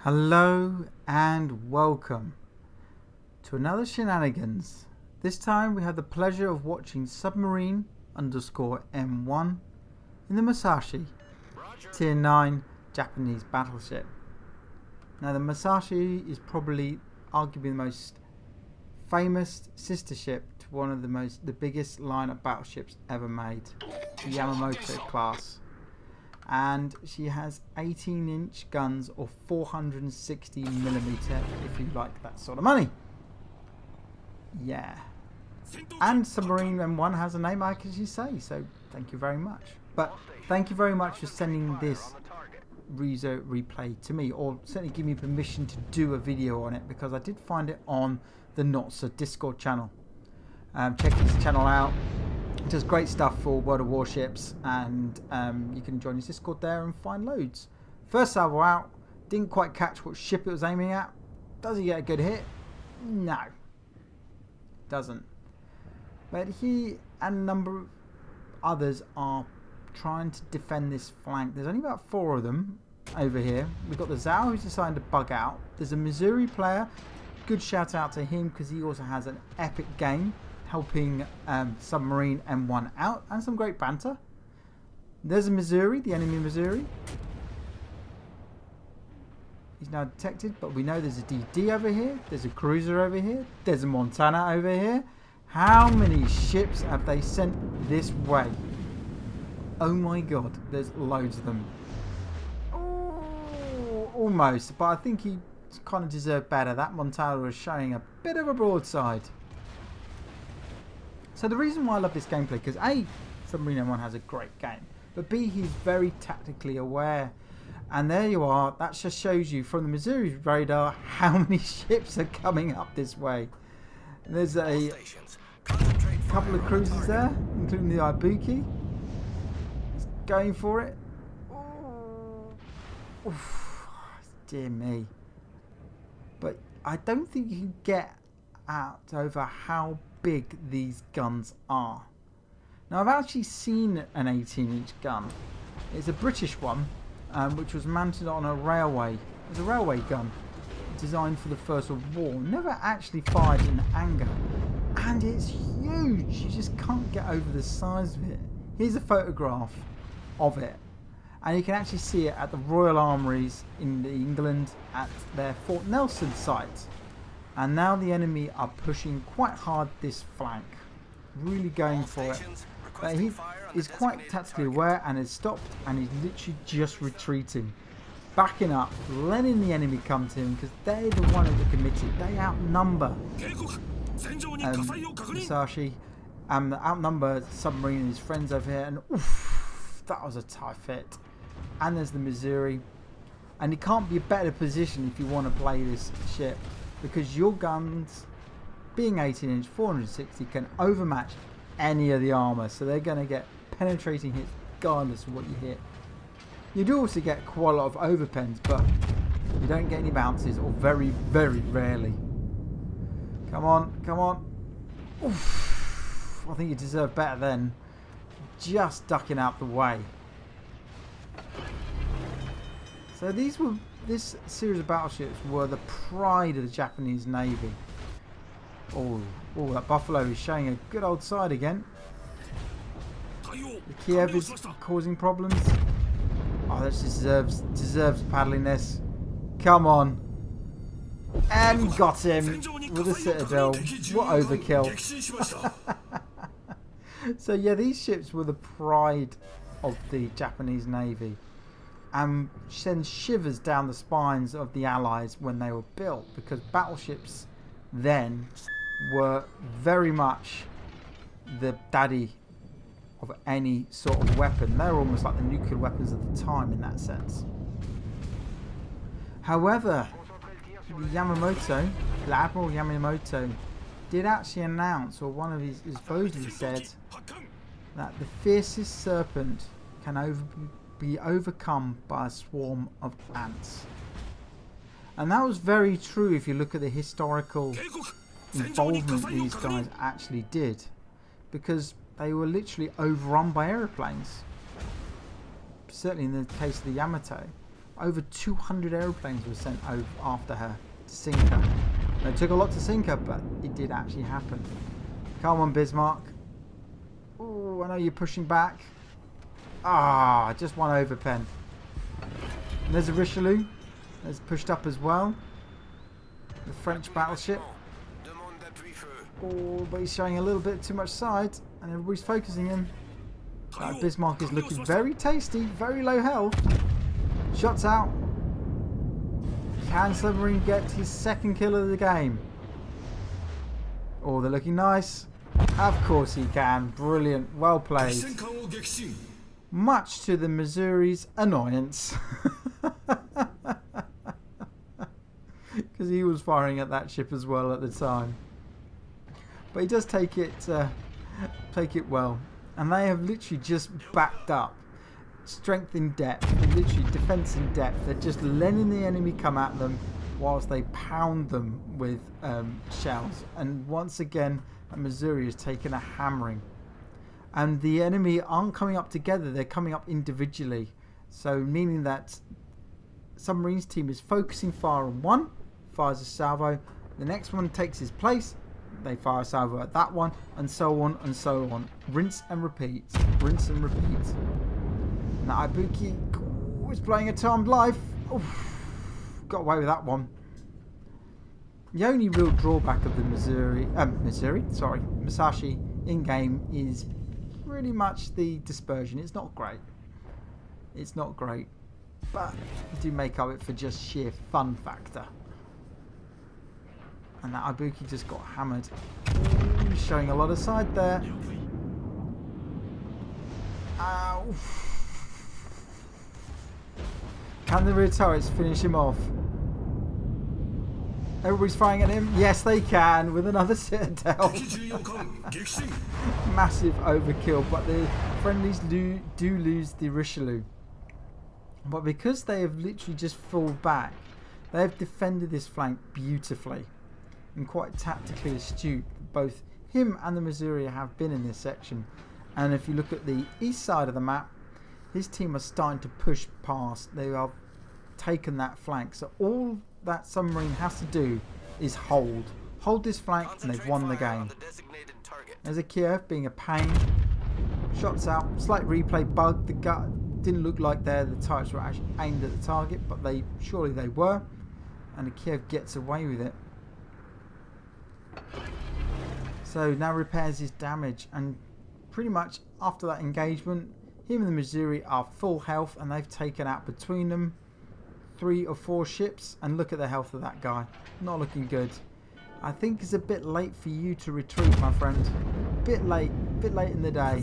Hello and welcome to another shenanigans. This time we have the pleasure of watching submarine_M1 in the Musashi, Tier 9 Japanese battleship. Now the Musashi is probably arguably the most famous sister ship to one of the biggest line of battleships ever made, the Yamamoto class. And she has 18-inch guns or 460mm if you like that sort of money. Yeah. And Submarine M1 has a name I can actually say, so thank you very much. But thank you very much for sending this replay to me, or certainly give me permission to do a video on it, because I did find it on the Not So Discord channel. Check his channel out. It does great stuff for World of Warships, and you can join his Discord there and find loads. First salvo out, didn't quite catch what ship it was aiming at. Does he get a good hit? No, doesn't. But he and a number of others are trying to defend this flank. There's only about 4 of them over here. We've got the Zhao who's decided to bug out. There's a Missouri player. Good shout out to him because he also has an epic game helping Submarine M1 out, and some great banter. There's a Missouri, the enemy Missouri. He's now detected, but we know there's a DD over here, there's a cruiser over here, there's a Montana over here. How many ships have they sent this way? Oh my god, there's loads of them. Oh, almost, but I think he kind of deserved better. That Montana was showing a bit of a broadside. So the reason why I love this gameplay, because A, Submarine M1 has a great game, but B, he's very tactically aware. And there you are, that just shows you from the Missouri's radar how many ships are coming up this way. And there's a couple of cruisers there, including the Ibuki. He's going for it. Oof, dear me. But I don't think you can get out over how big these guns are. Now I've actually seen an 18-inch gun. It's a British one, which was mounted on a railway. It's a railway gun designed for the First World War. Never actually fired in anger, and it's huge. You just can't get over the size of it. Here's a photograph of it, and you can actually see it at the Royal Armouries in England at their Fort Nelson site. And now the enemy are pushing quite hard this flank, really going for it. But he is quite tactically aware and has stopped, and he's literally just retreating, backing up, letting the enemy come to him, because they're the one that are committed. They outnumber Musashi, outnumber Submarine and his friends over here, and oof, that was a tight fit. And there's the Missouri, and it can't be a better position if you want to play this ship, because your guns, being 18-inch, 460, can overmatch any of the armour. So they're going to get penetrating hits regardless of what you hit. You do also get quite a lot of overpens, but you don't get any bounces, or very, very rarely. Come on, come on. Oof, I think you deserve better then. Just ducking out the way. So this series of battleships were the pride of the Japanese Navy. Oh, that Buffalo is showing a good old side again. The Kiev is causing problems. Oh, that deserves paddling this. Come on. And got him with a Citadel. What overkill. So yeah, these ships were the pride of the Japanese Navy, and send shivers down the spines of the Allies when they were built, because battleships then were very much the daddy of any sort of weapon. They were almost like the nuclear weapons of the time in that sense. However, Yamamoto, the Admiral Yamamoto, did actually announce, or one of his supposedly said, that the fiercest serpent can be overcome by a swarm of ants. And that was very true if you look at the historical involvement these guys actually did, because they were literally overrun by aeroplanes. Certainly in the case of the Yamato. over 200 aeroplanes were sent over after her to sink her. It took a lot to sink her, but it did actually happen. Come on, Bismarck. Oh, I know you're pushing back. Ah, just one overpen. And there's a Richelieu. That's pushed up as well. The French battleship. Oh, but he's showing a little bit too much side, and everybody's focusing him. Bismarck is looking very tasty, very low health. Shots out. Can Submarine get his second kill of the game? Oh, they're looking nice. Of course he can. Brilliant. Well played. Much to the Missouri's annoyance. Because he was firing at that ship as well at the time. But he does take it well. And they have literally just backed up. Strength in depth. Literally defense in depth. They're just letting the enemy come at them whilst they pound them with shells. And once again, Missouri has taken a hammering. And the enemy aren't coming up together. They're coming up individually. So meaning that submarines team is focusing fire on one. Fires a salvo. The next one takes his place. They fire a salvo at that one, and so on and so on. Rinse and repeat. Rinse and repeat. Now Ibuki is playing a charmed life. Oof, got away with that one. The only real drawback of the Musashi in-game is pretty much the dispersion. It's not great. It's not great. But you do make up it for just sheer fun factor. And that Ibuki just got hammered. Ooh, showing a lot of side there. Ow. Can the rear turrets finish him off? Everybody's firing at him. Yes, they can with another Citadel. Massive overkill, but the friendlies do lose the Richelieu. But because they have literally just fallen back, they have defended this flank beautifully. And quite tactically astute. Both him and the Missouri have been in this section. And if you look at the east side of the map, his team are starting to push past. They have taken that flank. So all that submarine has to do is hold. Hold this flank and they've won the game. There's a Kiev being a pain. Shots out. Slight replay bug. The gut didn't look like the turrets were actually aimed at the target, but surely they were. And the Kiev gets away with it. So now repairs his damage, and pretty much after that engagement, him and the Missouri are full health, and they've taken out between them 3 or 4 ships. And look at the health of that guy. Not looking good. I think it's a bit late for you to retreat, my friend. Bit late in the day.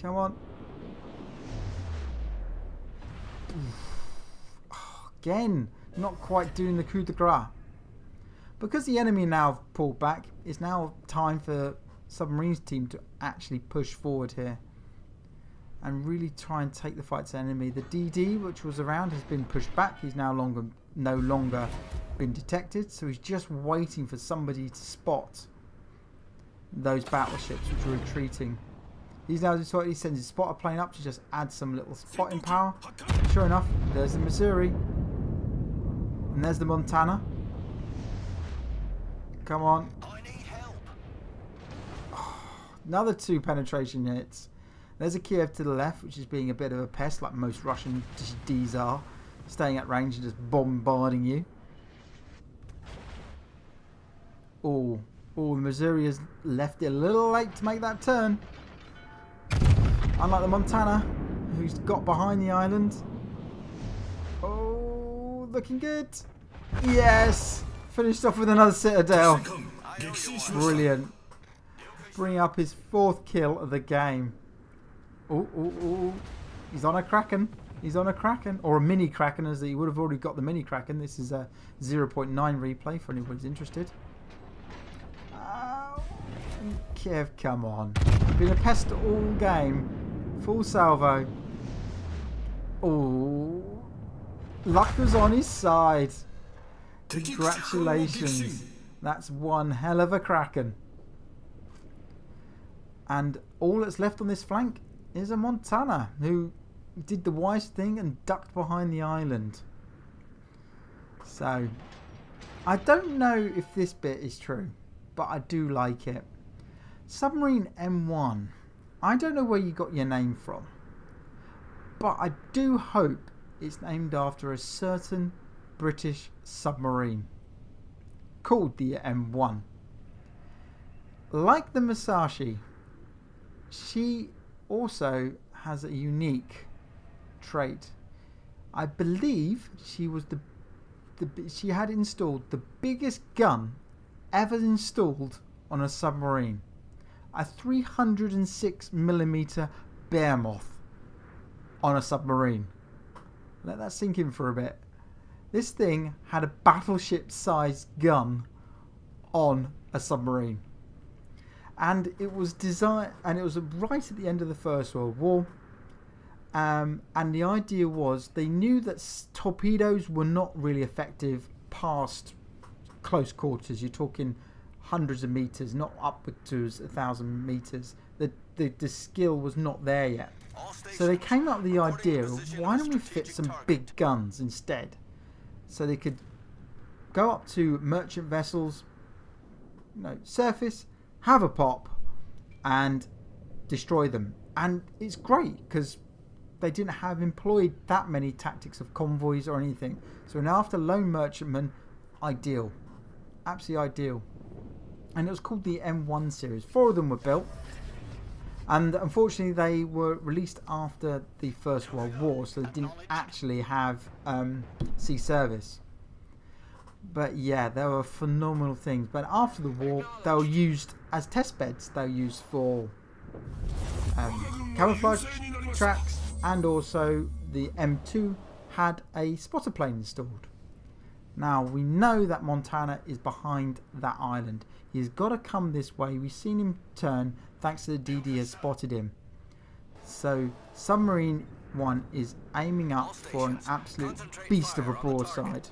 Come on. Oh, again, not quite doing the coup de grace. Because the enemy now have pulled back, it's now time for submarines team to actually push forward here and really try and take the fight to the enemy. The DD, which was around, has been pushed back. He's now no longer been detected, so he's just waiting for somebody to spot those battleships which are retreating. He's now just he sends his spotter plane up to just add some little spotting power. Sure enough, there's the Missouri and there's the Montana. Come on. I need help. Oh, another 2 penetration hits. There's a Kiev to the left, which is being a bit of a pest, like most Russian Ds are. Staying at range and just bombarding you. Oh, the Missouri has left it a little late to make that turn. Unlike the Montana, who's got behind the island. Oh, looking good. Yes! Finished off with another Citadel. Brilliant. Bringing up his 4th kill of the game. Oh. He's on a Kraken. He's on a Kraken. Or a mini Kraken, as he would have already got the mini Kraken. This is a 0.9 replay for anyone who's interested. Kiev, come on. Been a pest all game. Full salvo. Oh. Luck was on his side. Congratulations. That's one hell of a Kraken. And all that's left on this flank is a Montana, who did the wise thing and ducked behind the island. So, I don't know if this bit is true, but I do like it. Submarine M1. I don't know where you got your name from, but I do hope it's named after a certain British submarine called the M1. Like the Musashi, she also has a unique trait. I believe she was she had installed the biggest gun ever installed on a submarine. A 306mm Behemoth on a submarine. Let that sink in for a bit. This thing had a battleship-sized gun on a submarine, and it was designed, and it was right at the end of the First World War. And the idea was they knew that torpedoes were not really effective past close quarters. You're talking hundreds of meters, not upward to 1,000 meters. The skill was not there yet. So they came up with the idea of, why don't we fit some big guns instead? So they could go up to merchant vessels, surface, have a pop, and destroy them. And it's great because they didn't have employed that many tactics of convoys or anything. So now after lone merchantmen, ideal. Absolutely ideal. And it was called the M1 series. 4 of them were built. And unfortunately they were released after the First World War, so they didn't actually have sea service. But yeah, they were phenomenal things. But after the war, they were used as test beds. They were used for camouflage tracks, and also the M2 had a spotter plane installed. Now we know that Montana is behind that island. He's got to come this way. We've seen him turn thanks to the DD has spotted him. So submarine 1 is aiming up for an absolute beast of a broadside.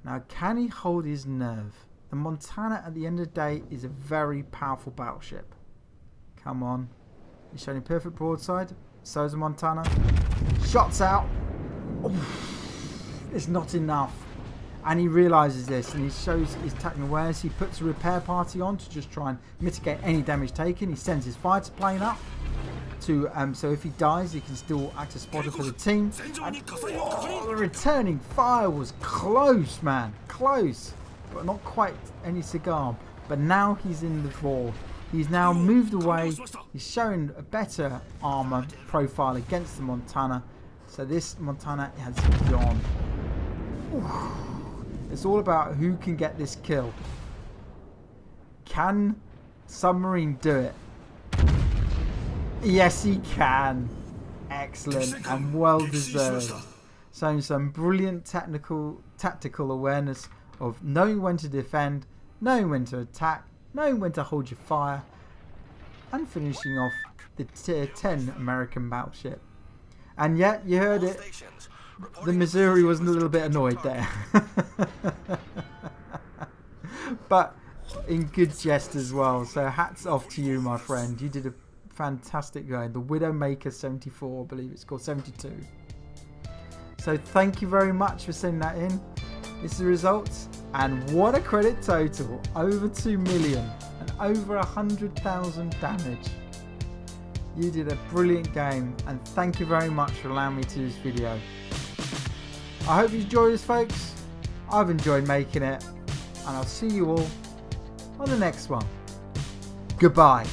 Now can he hold his nerve? The Montana at the end of the day is a very powerful battleship. Come on. He's showing perfect broadside. So is the Montana. Shots out. Oof. It's not enough. And he realises this, and he shows his tactical awareness. He puts a repair party on to just try and mitigate any damage taken. He sends his fighter plane up to so if he dies, he can still act as spotter for the team. And, the returning fire was close, man, close, but not quite any cigar. But now he's in the war. He's now moved away. He's showing a better armor profile against the Montana. So this Montana has gone. Ooh. It's all about who can get this kill. Can submarine do it? Yes, he can. Excellent and well deserved. Showing some brilliant tactical awareness of knowing when to defend, knowing when to attack, knowing when to hold your fire, and finishing off the Tier 10 American battleship. And yet, you heard it, the Missouri was a little bit annoyed there. But in good jest as well. So hats off to you, my friend. You did a fantastic going. The Widowmaker 74, I believe it's called, 72. So thank you very much for sending that in. This is the results. And what a credit total. Over 2 million and over 100,000 damage. You did a brilliant game, and thank you very much for allowing me to do this video. I hope you enjoyed this, folks. I've enjoyed making it, and I'll see you all on the next one. Goodbye.